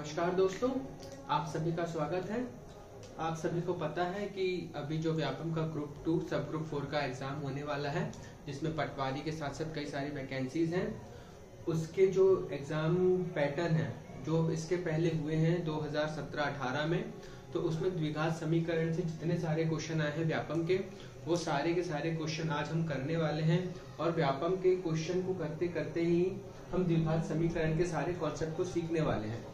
नमस्कार दोस्तों, आप सभी का स्वागत है। आप सभी को पता है कि अभी जो व्यापम का ग्रुप 2 सब ग्रुप 4 का एग्जाम होने वाला है, जिसमें पटवारी के साथ साथ कई सारी वैकेंसीज हैं। उसके जो एग्जाम पैटर्न है जो इसके पहले हुए हैं 2017-18 में, तो उसमें द्विघात समीकरण से जितने सारे क्वेश्चन आए हैं व्यापम के, वो सारे के सारे क्वेश्चन आज हम करने वाले हैं। और व्यापम के क्वेश्चन को करते करते ही हम द्विघात समीकरण के सारे कॉन्सेप्ट को सीखने वाले हैं।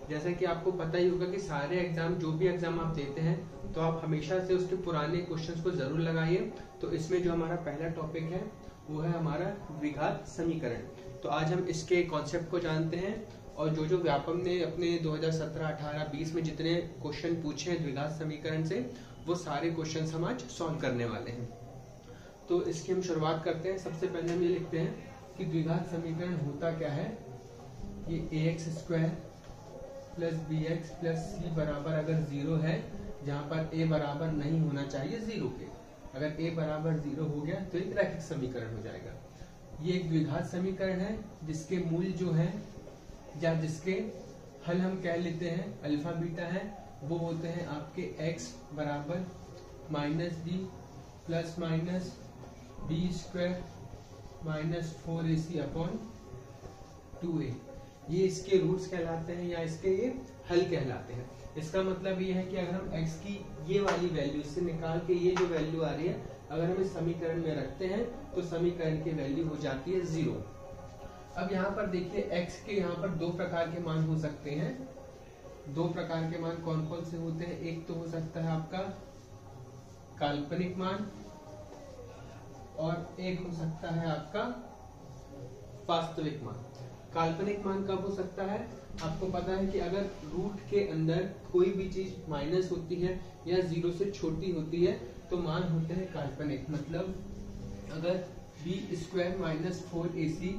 जैसा कि आपको पता ही होगा कि सारे एग्जाम, जो भी एग्जाम आप देते हैं, तो आप हमेशा से उसके पुराने क्वेश्चंस को जरूर लगाइए। तो इसमें जो हमारा पहला टॉपिक है वो है हमारा द्विघात समीकरण। तो आज हम इसके कॉन्सेप्ट को जानते हैं और जो व्यापम ने अपने 2017, 18, 20 में जितने क्वेश्चन पूछे हैं द्विघात समीकरण से, वो सारे क्वेश्चन हम आज सॉल्व करने वाले हैं। तो इसकी हम शुरुआत करते हैं। सबसे पहले हम ये लिखते हैं कि द्विघात समीकरण होता क्या है। ये ax square plus bx plus c बराबर अगर 0 है, जहां पर a बराबर नहीं होना चाहिए 0 के, अगर a बराबर 0 हो गया तो एक रैखिक समीकरण हो जाएगा। ये एक द्विघात समीकरण है जिसके मूल जो है या जिसके हल हम कह लेते हैं अल्फा बीटा है, वो होते हैं आपके x बराबर minus b plus minus b square minus 4ac upon 2a। ये इसके रूट्स कहलाते हैं या इसके ये हल कहलाते हैं। इसका मतलब ये है कि अगर हम x की ये वाली वैल्यू से निकाल के ये जो वैल्यू आ रही है, अगर हम इस समीकरण में रखते हैं तो समीकरण की वैल्यू हो जाती है 0। अब यहाँ पर देखिए x के यहाँ पर दो प्रकार के मान हो सकते हैं। दो प्रकार के मान कौन कौन से होते हैं? एक तो हो सकता है आपका काल्पनिक मान और एक हो सकता है आपका वास्तविक मान। काल्पनिक मान कब हो सकता है? आपको पता है कि अगर रूट के अंदर कोई भी चीज माइनस होती है या 0 से छोटी होती है तो मान होते हैं काल्पनिक। मतलब अगर b स्क्वायर माइनस 4ac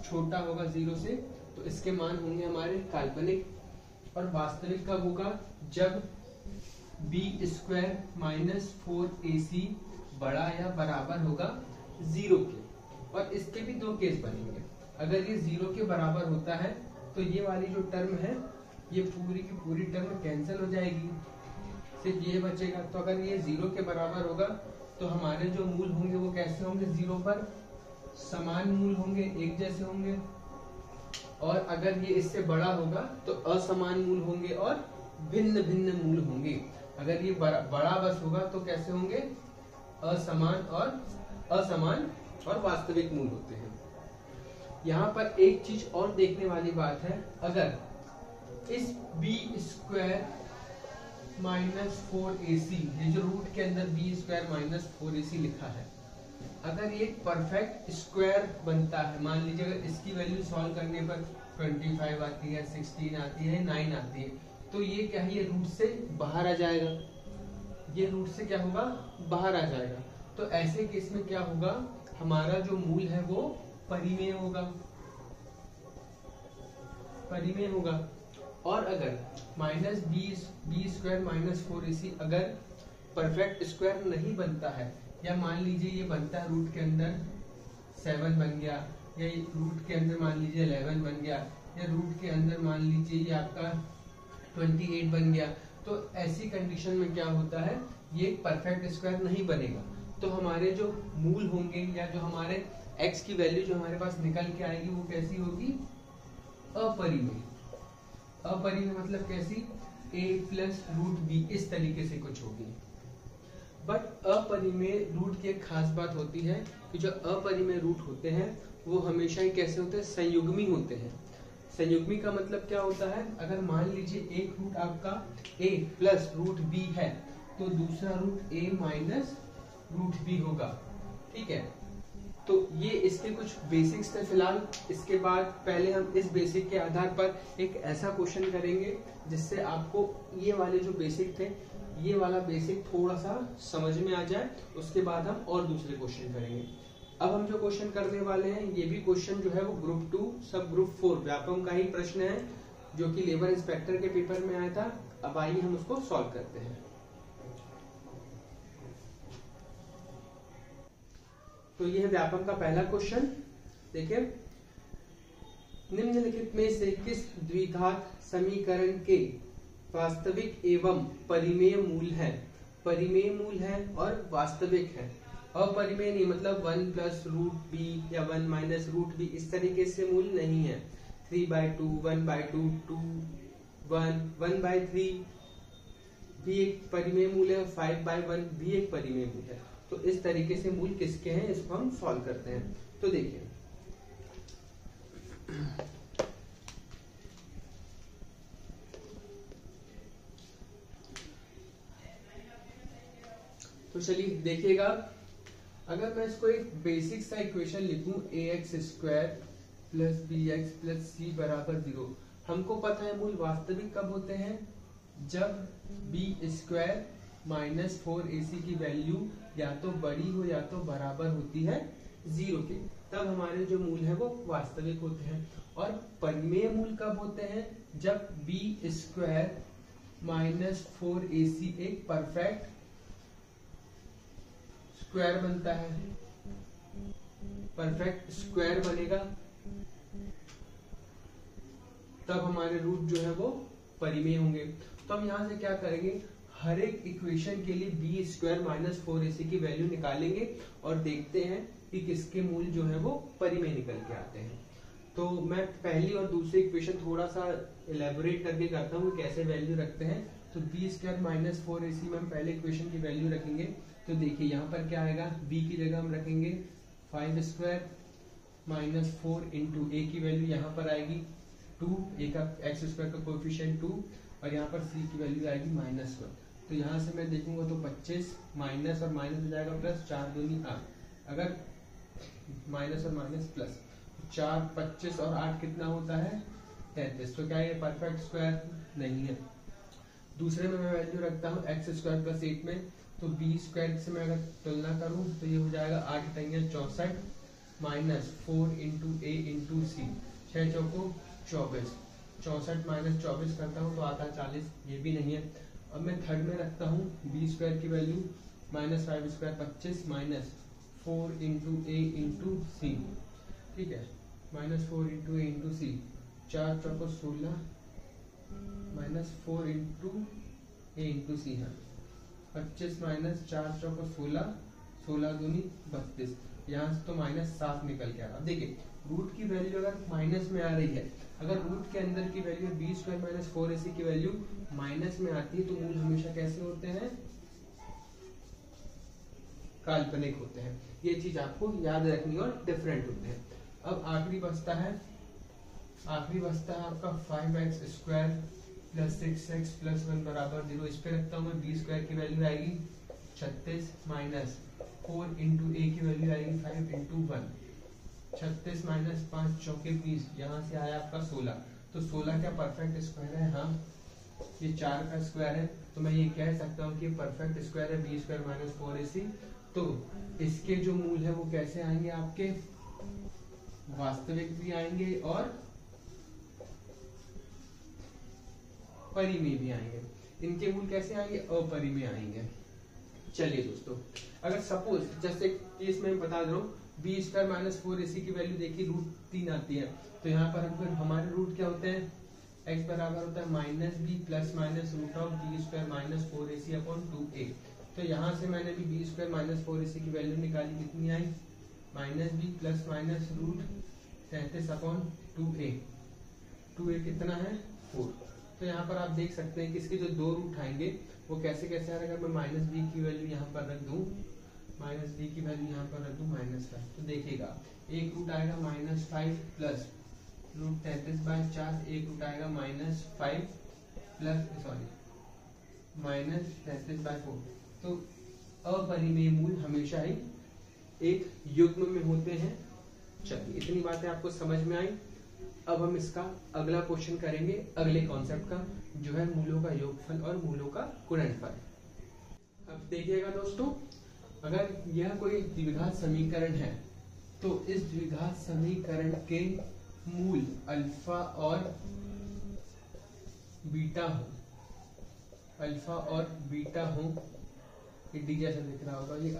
छोटा होगा 0 से, तो इसके मान होंगे हमारे काल्पनिक। और वास्तविक कब होगा? जब b स्क्वायर माइनस 4ac बड़ा या बराबर होगा 0 के। और इसके भी दो केस बनेंगे। अगर ये 0 के बराबर होता है तो ये वाली जो टर्म है, ये पूरी की पूरी टर्म कैंसिल हो जाएगी, सिर्फ ये बचेगा। तो अगर ये 0 के बराबर होगा तो हमारे जो मूल होंगे वो कैसे होंगे? 0 पर समान मूल होंगे, एक जैसे होंगे। और अगर ये इससे बड़ा होगा तो असमान मूल होंगे और भिन्न भिन्न मूल होंगे। अगर ये बड़ा बस होगा तो कैसे होंगे? असमान और वास्तविक मूल होते हैं। यहाँ पर एक चीज और देखने वाली बात है, अगर इस b स्क्वायर माइनस 4ac, ये जो रूट के अंदर b स्क्वायर माइनस 4ac लिखा है, अगर ये परफेक्ट स्क्वायर बनता है, मान लीजिए अगर इसकी वैल्यू सॉल्व करने पर 25 आती है, 16 आती है, 9 आती है, तो ये क्या है? ये रूट से बाहर आ जाएगा। ये रूट से क्या होगा? बाहर आ जाएगा। तो ऐसे केस में क्या होगा? हमारा जो मूल है वो परिमेय होगा, परिमेय होगा। और अगर minus B square minus 4ac अगर परफेक्ट स्क्वायर नहीं बनता है, या मान लीजिए ये बनता है रूट के अंदर 7 बन गया, या रूट के अंदर मान लीजिए 11 बन गया, या रूट के अंदर मान लीजिए ये आपका 28 बन गया, तो ऐसी कंडीशन में क्या होता है? ये परफेक्ट स्क्वायर नहीं बनेगा। तो हमारे जो मूल होंगे या जो हमारे x की वैल्यू जो हमारे पास निकल के आएगी वो कैसी होगी? अपरिमेय। अपरिमेय मतलब कैसी? a प्लस रूट b, इस तरीके से कुछ होगी। बट अपरिमेय रूट की एक खास बात होती है कि जो अपरिमेय रूट होते हैं वो हमेशा ही कैसे होते हैं? संयुग्मी होते हैं। संयुग्मी का मतलब क्या होता है? अगर मान लीजिए एक रूट आपका a प्लस रूट b है, तो दूसरा root a minus root b होगा। ठीक है, तो ये इसके कुछ बेसिक्स थे फिलहाल। इसके बाद पहले हम इस बेसिक के आधार पर एक ऐसा क्वेश्चन करेंगे जिससे आपको ये वाले जो बेसिक थे, ये वाला बेसिक थोड़ा सा समझ में आ जाए। उसके बाद हम और दूसरे क्वेश्चन करेंगे। अब हम जो क्वेश्चन करने वाले हैं, ये भी क्वेश्चन जो है वो ग्रुप 2 सब ग्रुप 4 व्यापम का ही प्रश्न है, जो कि लेबर इंस्पेक्टर के पेपर में आया था। अब आइए हम उसको सॉल्व करते हैं। तो ये है व्यापम का पहला क्वेश्चन। देखिए, निम्नलिखित में से किस द्विघात समीकरण के वास्तविक एवं परिमेय मूल है? परिमेय मूल है और वास्तविक है। अपरिमेय नहीं मतलब 1 प्लस रूट बी या 1 माइनस रूट बी इस तरीके से मूल नहीं है। 3/2, 1/2, 2, 1, 1/3 भी एक परिमेय मूल है, 5/1 भी एक परिमेय मूल है। तो इस तरीके से मूल किसके हैं इसको हम सॉल्व करते हैं। तो देखिए तो चलिए देखिएगा, अगर मैं इसको एक बेसिक सा इक्वेशन लिखूं ax² plus bx plus c बराबर 0। हमको पता है मूल वास्तविक कब होते हैं? जब b² माइनस 4ac की वैल्यू या तो बड़ी हो या तो बराबर होती है 0 के, तब हमारे जो मूल है वो वास्तविक होते हैं। और परिमेय मूल कब होते हैं? जब b² माइनस 4ac एक परफेक्ट स्क्वायर बनता है, परफेक्ट स्क्वायर बनेगा, तब हमारे रूट जो है वो परिमेय होंगे। तो हम यहाँ से क्या करेंगे, हर एक इक्वेशन के लिए b² माइनस 4ac की वैल्यू निकालेंगे और देखते हैं कि किसके मूल जो है वो परिमेय निकल के आते हैं। तो मैं पहली और दूसरी इक्वेशन थोड़ा सा इलेबोरेट करके करता हूँ कैसे वैल्यू रखते हैं। तो b² माइनस 4ac में हम पहले इक्वेशन की वैल्यू रखेंगे। तो देखिए यहाँ पर क्या आएगा, b की जगह हम रखेंगे 5² माइनस 4 इंटू a की वैल्यू यहाँ पर आएगी 2, a का x² का कोएफिशिएंट 2, और यहाँ पर c की वैल्यू आएगी -1। तो यहाँ से मैं देखूंगा तो 25 माइनस और माइनस हो जाएगा प्लस, 4 दूनी 8, अगर माइनस और माइनस प्लस 4, 25 और 8 कितना होता है 33। तो क्या ये परफेक्ट स्क्वायर नहीं है। दूसरे में मैं वैल्यू रखता हूँ x² प्लस 8 में, तो b² से मैं अगर तुलना करूं तो ये हो जाएगा 8 × 64 minus 4 into a into c, 6 चौको 24, 64 माइनस 24 करता हूं तो आता है 40, ये भी नहीं है। अब मैं थर्ड में रखता हूं b² की value minus 5² 25 minus 4 into a into C, ठीक है, minus 4 into a into C, 4 चौको 16 minus 4 into a into C है 25 माइनस 4 चौको 16, 16 दूनी 32, यहाँ से तो माइनस 7 निकल के आ रहा। देखिए रूट की वैल्यू अगर माइनस में आ रही है, अगर रूट के अंदर की वैल्यू b² माइनस 4ac की वैल्यू माइनस में आती है तो मूल हमेशा कैसे होते हैं, काल्पनिक होते हैं। ये चीज आपको याद रखनी और डिफरेंट होते हैं। अब आखिरी बचता है आपका 5x² प्लस 6x प्लस 1 बराबर 0। इस पे रखता हूँ मैं b² की वैल्यू आएगी 36 माइनस 4 इंटू a की वैल्यू आएगी 5 इंटू 1, 36 माइनस 5 चौके 20, यहाँ से आया आपका 16। तो 16 क्या परफेक्ट स्क्वायर है? हाँ, ये 4 का स्क्वायर है, तो मैं ये कह सकता हूँ कि परफेक्ट स्क्वायर है b² माइनस 4ac। तो इसके जो मूल है वो कैसे आएंगे, आपके वास्तविक भी आएंगे और परिमेय भी आएंगे। इनके मूल कैसे आएंगे, अपरिमेय आएंगे। चलिए दोस्तों, अगर सपोज जैसे केस में बता दे रहा हूँ b² माइनस 4ac की वैल्यू देखिए √3 आती है, तो यहाँ पर हमको हमारे रूट क्या होते हैं, x बराबर होता है -b plus minus √b² minus 4ac upon 2a। तो यहाँ से मैंने भी b² माइनस 4ac की वैल्यू निकाली, कितनी आई -b plus minus √33 upon 2a, 2a कितना है 4। तो यहाँ पर आप देख सकते हैं कि इसके जो दो रूट आएंगे वो कैसे कैसे आ रहा है। अगर मैं -b की वैल्यू यहाँ पर रख दूं, -b की वैल्यू यहाँ पर रख दूं -5, तो देखिएगा एक रूट आएगा -5 प्लस √33/4, एक रूट आएगा -5 प्लस -33/4। तो अपरिमेय मूल हमेशा ही एक युग्म में होते हैं। चलिए इतनी बातें आपको समझ में आई। अब हम इसका अगला क्वेश्चन करेंगे अगले कॉन्सेप्ट का, जो है मूलों का योगफल और मूलों का गुणनफल। अब देखिएगा दोस्तों, अगर यह कोई द्विघात समीकरण है तो इस द्विघात समीकरण के मूल अल्फा और बीटा हो, डी जैसा दिख रहा होगा, ये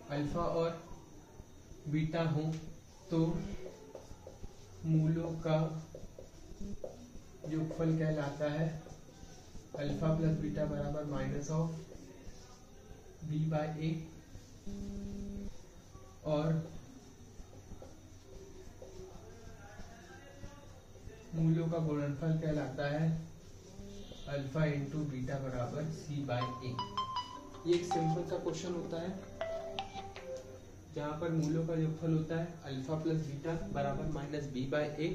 अल्फा और बीटा हो, तो मूलों का योगफल कहलाता है अल्फा प्लस बीटा बराबर माइनस ऑफ बी बाय ए, और मूलों का गुणनफल कहलाता है अल्फा इंटू बीटा बराबर सी बाय ए। ये एक सिंपल सा क्वेश्चन होता है जहाँ पर मूलों का योगफल होता है अल्फा प्लस बीटा बराबर माइनस बी बाय ए,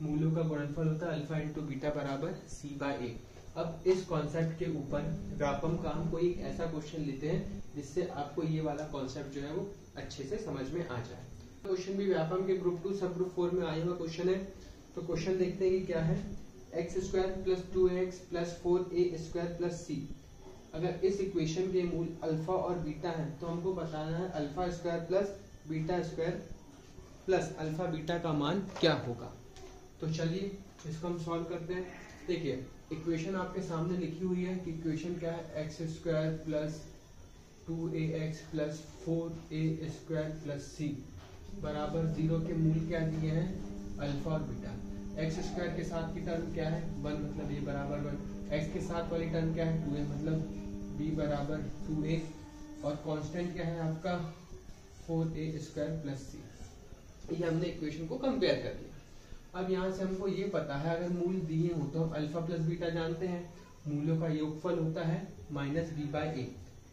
मूलों का गुणनफल होता है अल्फा इंटू बीटा बराबर सी बाय ए। अब इस कॉन्सेप्ट के ऊपर व्यापम का हम कोई एक ऐसा क्वेश्चन लेते हैं जिससे आपको ये वाला कॉन्सेप्ट जो है वो अच्छे से समझ में आ जाए। क्वेश्चन भी व्यापम के ग्रुप 2 सब ग्रुप 4 में आया हुआ क्वेश्चन है। तो क्वेश्चन देखते हैं कि क्या है। X square plus 2x plus 4a square plus C. अगर इस इक्वेशन के मूल अल्फा और बीटा है तो हमको बताना है alpha square plus beta square plus alpha beta का मान क्या होगा। तो चलिए इसको हम सॉल्व करते हैं। देखिए इक्वेशन आपके सामने लिखी हुई है कि इक्वेशन क्या है, X square plus 2ax plus 4a square plus C बराबर 0 के मूल क्या दिए हैं, अल्फा और बीटा। एक्स स्क्वायर के साथ की टर्म क्या है 1, मतलब ये बराबर 1। एक्स के साथ वाली टर्म क्या है 2a, मतलब b बराबर 2a, और कांस्टेंट क्या है आपका 4a स्क्वायर प्लस सी। ये हमने इक्वेशन को कंपेयर कर लिया। अब यहाँ से हमको ये पता है अगर मूल दिए हो तो हम अल्फा प्लस बीटा जानते हैं, मूलों का योगफल होता है माइनस बी बाय ए।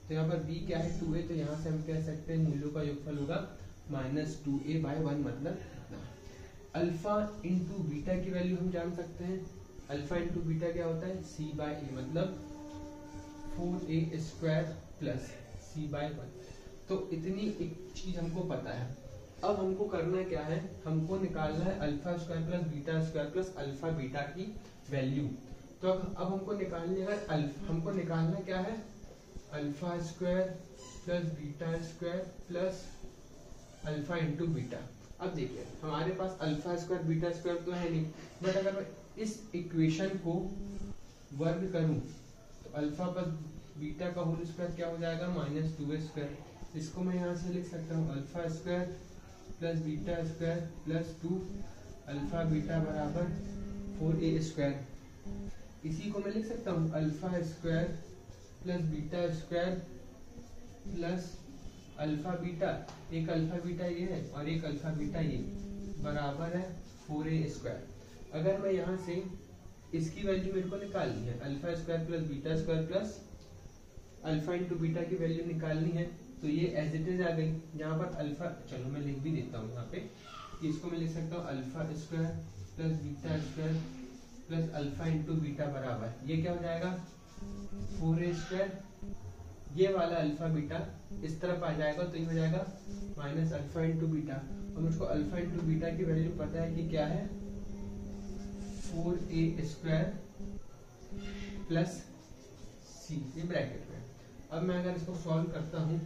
तो यहाँ पर b क्या है 2a, तो यहाँ से हम कह सकते हैं मूलों का योगफल होगा माइनस 2a बाय 1, मतलब इतना। अल्फा इंटू बीटा की वैल्यू हम जान सकते हैं, अल्फा इंटू बीटा क्या होता है c बाय ए, मतलब 4a square plus c bye 1। तो इतनी एक चीज हमको पता है। अब हमको करना क्या है, हमको निकालना है alpha square plus beta square plus alpha beta की वैल्यू। तो अब हमको निकालनी है हमको निकालना क्या है, alpha square plus beta square plus alpha into beta. अब देखिए हमारे पास अल्फा स्क्वायर बीटा स्क्वायर तो है नहीं, बट अगर मैं इस इक्वेशन को वर्ग करूं तो अल्फा प्लस बीटा का होल स्क्वायर क्या हो जाएगा माइनस 2a स्क्वायर। इसको मैं यहाँ से लिख सकता हूँ alpha square plus beta square plus 2 alpha beta बराबर 4a स्क्वायर। इसी को मैं लिख सकता हूँ alpha square plus beta square plus alpha beta, एक अल्फा बीटा ये है और एक अल्फा बीटा ये, बराबर है 4a स्क्वायर। अगर मैं यहाँ से इसकी वैल्यू मेरे को निकालनी है, alpha square plus beta square plus alpha into beta की वैल्यू निकालनी है, तो ये एज इट इज आ गई। यहाँ पर अल्फा, चलो मैं लिख भी देता हूँ यहाँ पे, इसको मैं लिख सकता हूँ alpha square plus beta square plus alpha into beta बराबर ये क्या हो जाएगा 4a स्क्वायर। ये वाला अल्फा बीटा इस तरफ आ जाएगा तो ये हो जाएगा माइनस अल्फा इंटू बीटा, और मुझको अल्फा इंटू बीटा की वैल्यू पता है कि क्या है 4a स्क्वायर प्लस सी, ये ब्रैकेट में। अब मैं अगर इसको सॉल्व करता हूँ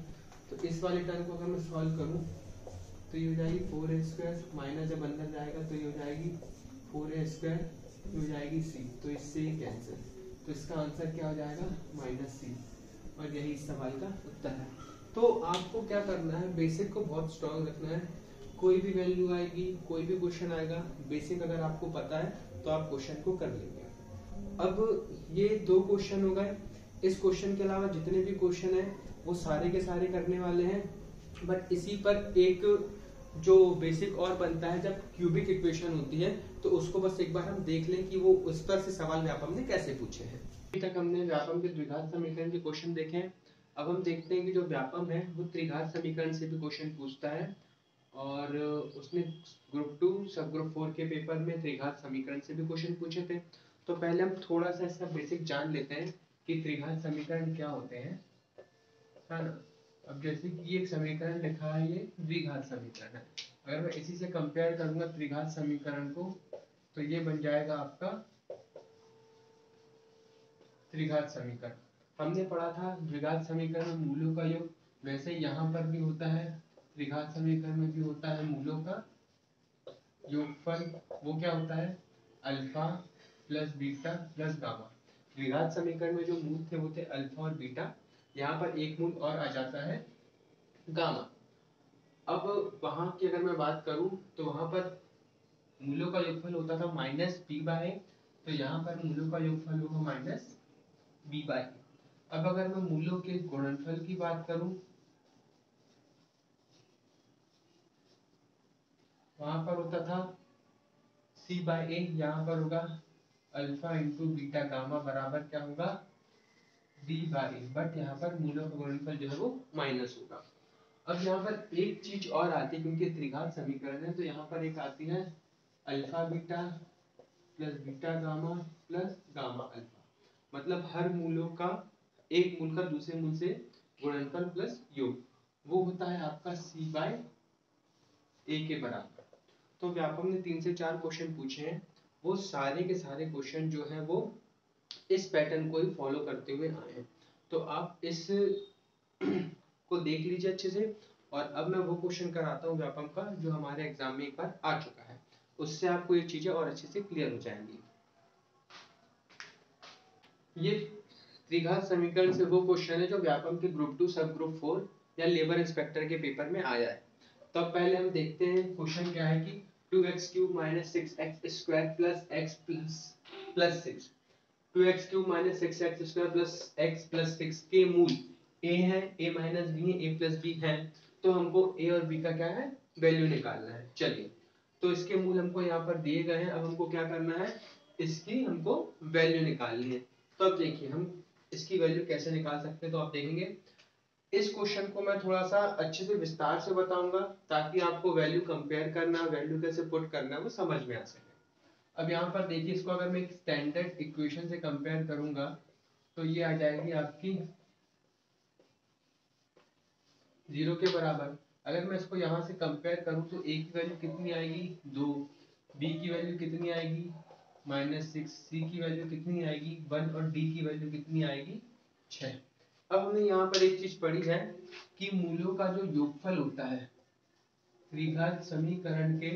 तो इस वाले टर्म को अगर मैं सॉल्व करूँ तो ये हो जाएगी 4a स्क्वायर, माइनस जब अंदर जाएगा तो ये हो जाएगी 4a स्क्वायर, ये हो जाएगी c, तो इससे ये कैंसिल, तो इसका आंसर क्या हो जाएगा माइनस c, और यही इस सवाल का उत्तर है। तो आपको क्या करना है, बेसिक को बहुत स्ट्रांग रखना है। कोई भी वैल्यू आएगी, कोई भी क्वेश्चन आएगा, बेसिक अगर आपको पता है तो आप क्वेश्चन को कर लेंगे। अब ये 2 क्वेश्चन हो गए। इस क्वेश्चन के अलावा जितने भी क्वेश्चन हैं वो सारे के सारे करने वाले हैं, बट इसी पर एक जो बेसिक और बनता है जब क्यूबिक इक्वेशन होती है, तो उसको बस एक बार हम देख लें कि वो उस पर से सवाल व्यापम ने कैसे पूछे हैं। अभी तक हमने व्यापम के द्विघात समीकरण के क्वेश्चन देखे हैं। अब हम देखते हैं कि जो व्यापम है वो त्रिघात समीकरण से भी क्वेश्चन पूछता है, और उसने ग्रुप 2 सब ग्रुप 4 के पेपर में त्रिघात समीकरण से भी क्वेश्चन पूछे थे। तो पहले हम थोड़ा सा इसका बेसिक जान लेते हैं कि त्रिघात समीकरण क्या होते हैं, है ना। अब जैसे कि एक समीकरण लिखा है, ये द्विघात समीकरण है। अगर मैं इसी से कंपेयर करूंगा त्रिघात समीकरण को तो ये बन जाएगा आपका त्रिघात समीकरण। हमने पढ़ा था द्विघात समीकरण में मूलों का योग, वैसे यहाँ पर भी होता है, त्रिघात समीकरण में भी होता है मूलों का योगफल। वो क्या होता है alpha plus beta plus gamma. द्विघात समीकरण में जो मूल थे वो थे अल्फा और बीटा, यहाँ पर एक मूल और आ जाता है गामा। अब वहां की अगर मैं बात करूं तो वहां पर मूलों का योगफल होता था माइनस बी बाय ए, तो यहाँ पर मूलों का योगफल होगा माइनस बी बाय ए। अब अगर मैं मूलों के गुणनफल की बात करूं, वहां पर होता था सी बाय ए, यहाँ पर होगा अल्फा इंटू बीटा गामा बराबर क्या होगा डी बाय ए, बट यहाँ पर मूलों का गुणनफल जो है वो माइनस होगा। अब यहाँ पर एक चीज और आती है, क्योंकि त्रिघात समीकरण है, तो यहाँ पर एक आती है alpha beta plus beta gamma plus gamma alpha, मतलब हर मूलों का एक मूल का दूसरे मूल से गुणनफल प्लस योग, वो होता है आपका सी बाय ए के बराबर। तो व्यापम ने 3 से 4 क्वेश्चन पूछे हैं, वो सारे के सारे क्वेश्चन जो है वो इस पैटर्न को ही फॉलो करते हुए आए हैं। तो आप इस को देख लीजिए अच्छे से। और अब मैं वो क्वेश्चन कराता हूँ व्यापम का जो हमारे एग्जाम में एक बार आ चुका है, उससे आपको ये चीजें और अच्छे से क्लियर हो जाएंगी। ये त्रिघात समीकरण से वो क्वेश्चन है जो व्यापम के ग्रुप 2 सब ग्रुप 4 या लेबर इंस्पेक्टर के पेपर में आया है। तो पहले हम देखते हैं क्वेश्चन क्या है कि 2x³ - 6x² + x + 6, 2x³ - 6x² + x + 6 के मूल a है, a - b है, a + b है, तो हमको a और b का क्या है वैल्यू निकालना है। चलिए, तो इसके मूल हमको यहाँ पर दिए गए हैं, अब हमको क्या करना है, इसकी हमको वैल्यू निकालनी है। तो अब देखिए हम इसकी वैल्यू कैसे निकाल सकते हैं, तो आप देखेंगे इस क्वेश्चन को मैं थोड़ा सा अच्छे से विस्तार से बताऊंगा ताकि आपको वैल्यू कंपेयर करना, वैल्यू कैसे पुट करना है वो समझ में आ सके। अब यहाँ पर देखिए, इसको अगर मैं एक स्टैंडर्ड इक्वेशन से कंपेयर करूंगा तो ये आ जाएगी आपकी 0 के बराबर। अगर मैं इसको यहाँ से कंपेयर करूं तो a की वैल्यू कितनी आएगी 2, b की वैल्यू कितनी आएगी -6, c की वैल्यू कितनी आएगी 1 और d की वैल्यू कितनी आएगी 6। अब हमने यहाँ पर एक चीज पढ़ी है कि मूलों का जो योगफल होता है, त्रिघात समीकरण के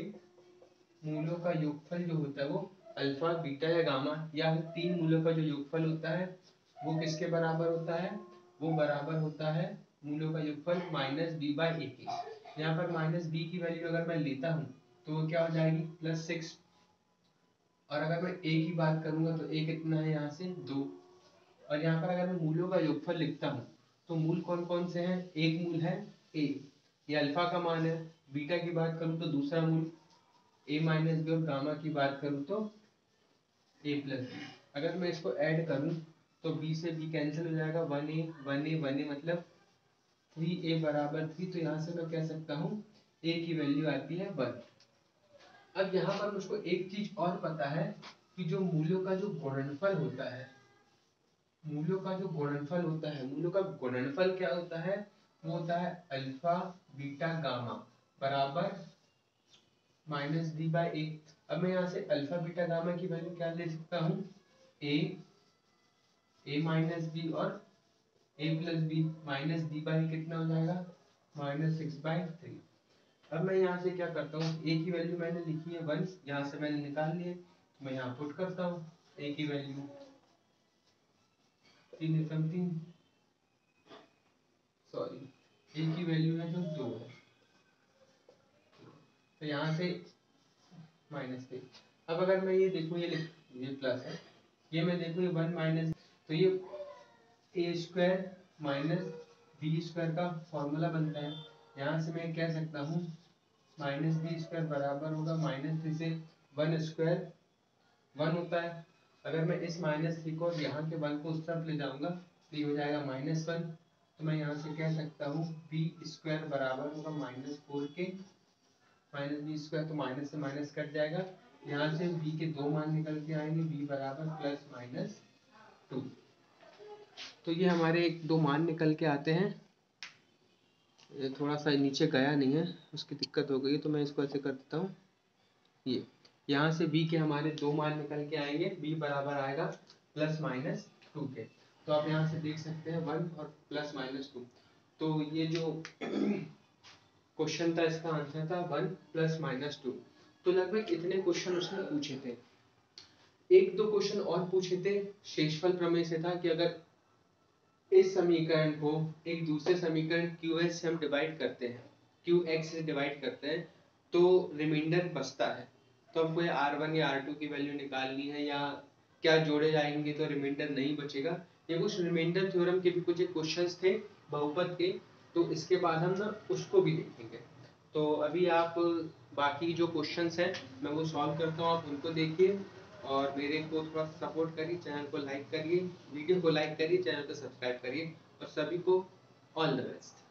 मूलों का योगफल जो होता है वो अल्फा बीटा या गामा या तीन मूलों का जो योगफल होता है वो किसके बराबर होता है, वो बराबर होता है मूलों का योगफल -b/a के। यहाँ पर -b की वैल्यू अगर मैं लेता हूँ तो वो क्या हो जाएगी +6, और अगर मैं a की बात करूंगा तो a कितना है यहाँ से 2, और यहाँ पर अगर मैं मूलों का योगफल लिखता हूँ तो मूल कौन कौन से हैं, एक मूल है a, ये अल्फा का मान है, बीटा की बात करूँ तो दूसरा मूल a - b, और गामा की बात करूँ तो a + b। अगर मैं इसको ऐड करूँ तो b से b कैंसिल हो जाएगा, 1a मतलब 3a बराबर 3, तो यहाँ से मैं कह सकता हूँ a की वैल्यू आती है 1। अब यहाँ पर मुझको एक चीज और पता है कि जो मूलों का जो गुणनफल होता है, मूलों का जो गुणनफल होता है, मूलों का गुणनफल क्या होता है, वो होता है अल्फा बीटा गामा बराबर -b/a। अब मैं यहाँ से अल्फा बीटा गामा की वैल्यू क्या ले सकता हूँ, a - b और a + b, -b/a कितना हो जाएगा -6/3। अब मैं यहाँ से क्या करता हूँ, a की वैल्यू मैंने लिखी है 1, यहाँ से मैंने निकाल लिए, मैं यहाँ पुट करता हूँ a की वैल्यू 3 सॉरी a की वैल्यू है जो 2 है, तो यहाँ से -3। अब अगर मैं ये देखूँ, ये प्लस है, ये मैं देखूँ ये 1 माइनस, तो ये a² - b² का फॉर्मूला बनता है। यहाँ से मैं कह सकता हूँ -b² बराबर होगा -3 से 1² 1 होता है। अगर मैं इस -3 को यहाँ के 1 को उस तरफ ले जाऊंगा तो ये हो जाएगा -1, तो मैं यहाँ से कह सकता हूँ b² बराबर होगा -4 के, -b² तो माइनस से माइनस कट जाएगा, यहाँ से b के दो मान निकल के आएंगे, b बराबर +-2। तो ये हमारे एक दो मान निकल के आते हैं, ये थोड़ा सा नीचे गया नहीं है, उसकी दिक्कत हो गई, तो मैं इसको ऐसे कर देता हूँ। ये यहाँ से b के हमारे दो मान निकल के आएंगे, b बराबर आएगा +-2 के। तो आप यहाँ से देख सकते हैं 1 और +-2, तो ये जो क्वेश्चन था इसका आंसर था 1 +-2। तो लगभग इतने क्वेश्चन उसने पूछे थे। एक दो क्वेश्चन और पूछे थे शेषफल प्रमेय से, था कि अगर इस समीकरण को एक दूसरे समीकरण QH से हम डिवाइड करते हैं, QX से डिवाइड करते हैं तो रिमाइंडर बचता है, तो हमको ये R1 या R2 की वैल्यू निकालनी है, या क्या जोड़े जाएंगे तो रिमाइंडर नहीं बचेगा। ये कुछ रिमाइंडर थ्योरम के भी कुछ क्वेश्चंस थे बहुपद के, तो इसके बाद हम ना उसको भी देखेंगे। तो अभी आप बाकी जो क्वेश्चंस हैं मैं वो सॉल्व करता हूँ, आप उनको देखिए और मेरे को थोड़ा सपोर्ट करिए, चैनल को लाइक करिए, वीडियो को लाइक करिए, चैनल को सब्सक्राइब करिए और सभी को ऑल द बेस्ट।